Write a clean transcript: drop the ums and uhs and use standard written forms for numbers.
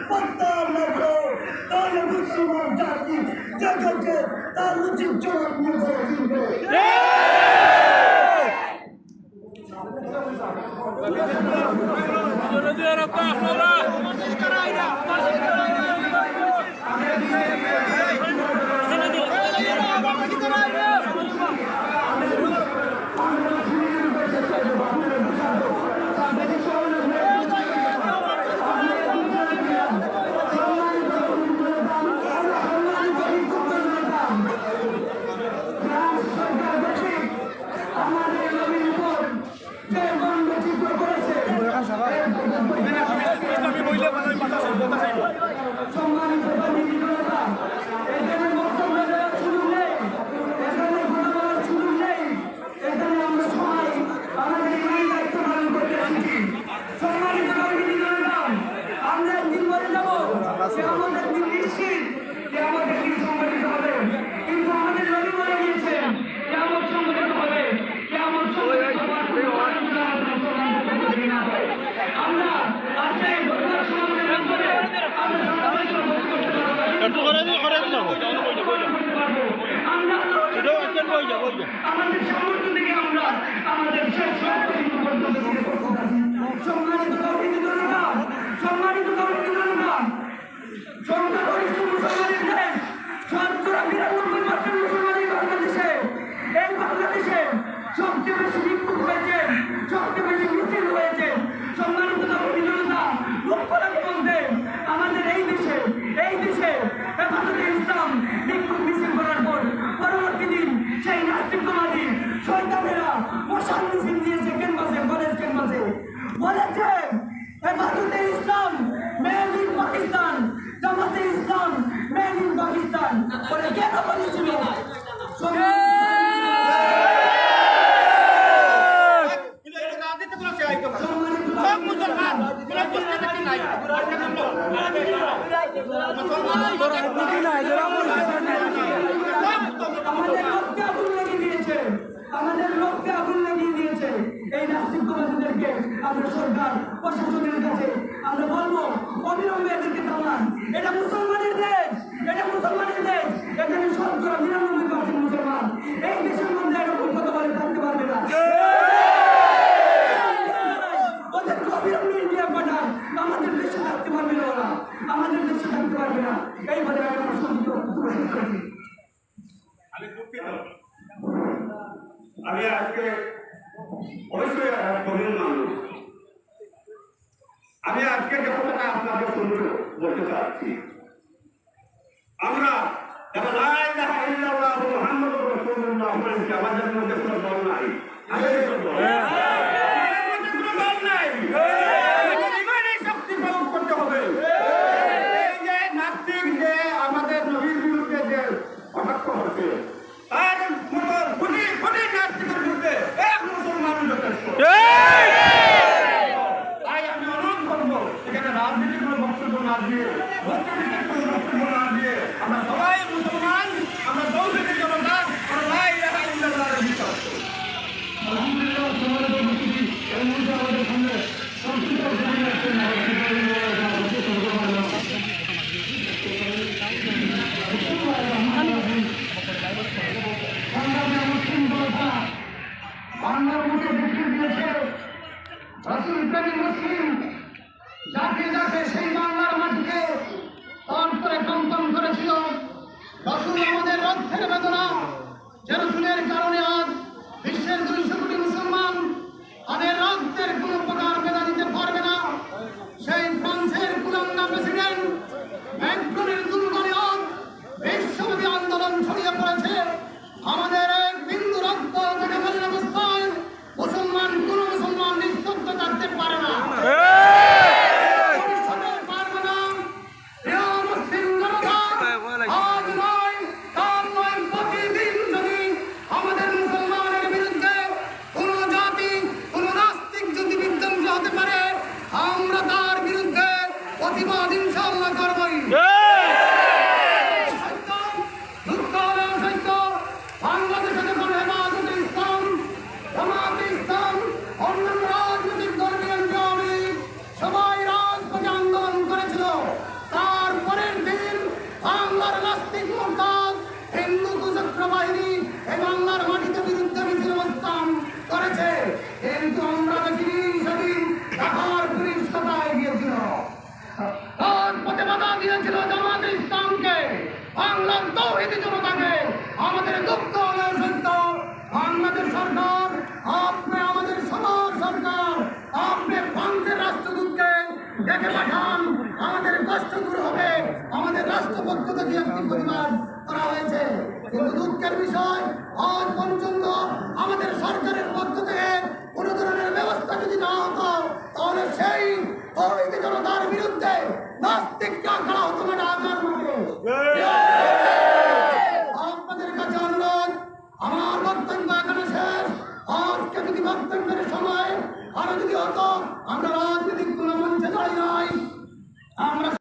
প্রত্যাহার লাগলো, তাহলে মুসলমান জাতি জগতে তার উচিত জবাব নিয়ে করে দিবে। আমাদের সামর্থ্য থেকে আমরা আমাদের সম্মানিত জনগণ, সম্মানিত জনগণ, সংখ্যাগরিষ্ঠ মুসলমানের দেশ, শতকরা ৯২% মুসলমানই বাংলাদেশে। এই বাংলাদেশে সবচেয়ে বেশি বিক্ষোভ হয়েছে, সবচেয়ে বেশি মিছিল হয়েছে। সম্মানিত জনতা, লক্ষ লাখ বলতে আমাদের এই দেশে হেফাজতে ইসলাম বিক্ষোভ মিছিল করার পর পরবর্তী দিন সেই নাস্তিকবাদী শয়তানেরা মশাল মিছিল দিয়েছে ক্যাম্পাসে, কলেজ ক্যাম্পাসে, বলেছে হেফাজতে ইসলাম মেড ইন পাকিস্তান, জামাতে ইসলাম মেড ইন পাকিস্তান। বলে কেন বলেছিল? আমাদের লোককে আগুন লাগিয়ে দিয়েছে এই নাস্তিকবাদীদেরকে। আমরা সরকার প্রশাসনের কাছে আমরা বলবো অবিলম্বে এদেরকে থামান। এটা মুসলমানের দেশ, এটা মুসলমানের দেশ। এখানে শতকরা ৯২% মুসলমান। এই দেশের মধ্যে এরকম কত বলে থাকতে পারবে না। ওদেরকে অবিলম্বে ইন্ডিয়া পাঠান, আমাদের দেশে থাকতে পারবে না ওরা, আমাদের দেশে থাকতে পারবে না। এইভাবে আমরা সত্যি আমি আজকে অবশ্যই গভীর মানুষ। আমি আজকে যে কথাটা আপনাদের শুনতে বলতে চাচ্ছি, আমরা আমাদের মধ্যে কোনো দল নাই, শক্তি প্রয়োগ করতে হবে। এই যে নাস্তিক যে আমাদের নবীর বিরুদ্ধে যে কটাক্ষ হচ্ছে, তার কোটি নাস্তিকের বিরুদ্ধে এক মুসলমান যথেষ্ট। তাই আমি অনুরোধ করবো, এখানে রাজনীতির কোনো বক্তব্য না দিয়ে, বস্তুভিত্তিক কোনো বক্তব্য না দিয়ে, আমরা সবাই মুসলমান, আমরা দৌলতের জনতা, আমরা লা ইলাহা ইল্লাল্লাহর বিশ্বাস করি। আলহামদুলিল্লাহ, সম্মানিত উপস্থিতি, এই মুহূর্তে আমাদের সামনে সংস্কৃত বাংলার মধ্যে দেখিয়ে দিয়েছে রাসূল প্রেমী মুসলিম, যাকে যাকে সেই বাংলার মাটিকে তার করে কম্পন করেছিল। রাসূল আমাদের রক্তের বেদনা, যে রাসূলের কারণে আজ বিশ্বের ২০০ কোটি মুসলমান তাদের রক্তের কোনো প্রকার বেদনা দিতে পারবে না। সেই ফ্রান্সের কুলাঙ্গা প্রেসিডেন্ট ম্যাক্রনের দুর্গণে আজ বিশ্বব্যাপী আন্দোলন ছড়িয়ে পড়েছে। আমাদের এক বিন্দু রক্ত জনগণের অবস্থায় মুসলমান কোন মুসলমান নিস্তব্ধ থাকতে পারে না। আজ নয়, কাল নয়, প্রতিদিন যদি আমাদের মুসলমান সরকার, আপনি আমাদের সবার সরকার, আপনি ফ্রান্সের রাষ্ট্রদূতকে ডেকে পাঠান, আমাদের কষ্ট দূর হবে। আমাদের রাষ্ট্রপক্ষ থেকে একটি প্রতিবাদ করা হয়েছে, কিন্তু দুঃখের বিষয় আজ পর্যন্ত আমাদের সরকারের পক্ষ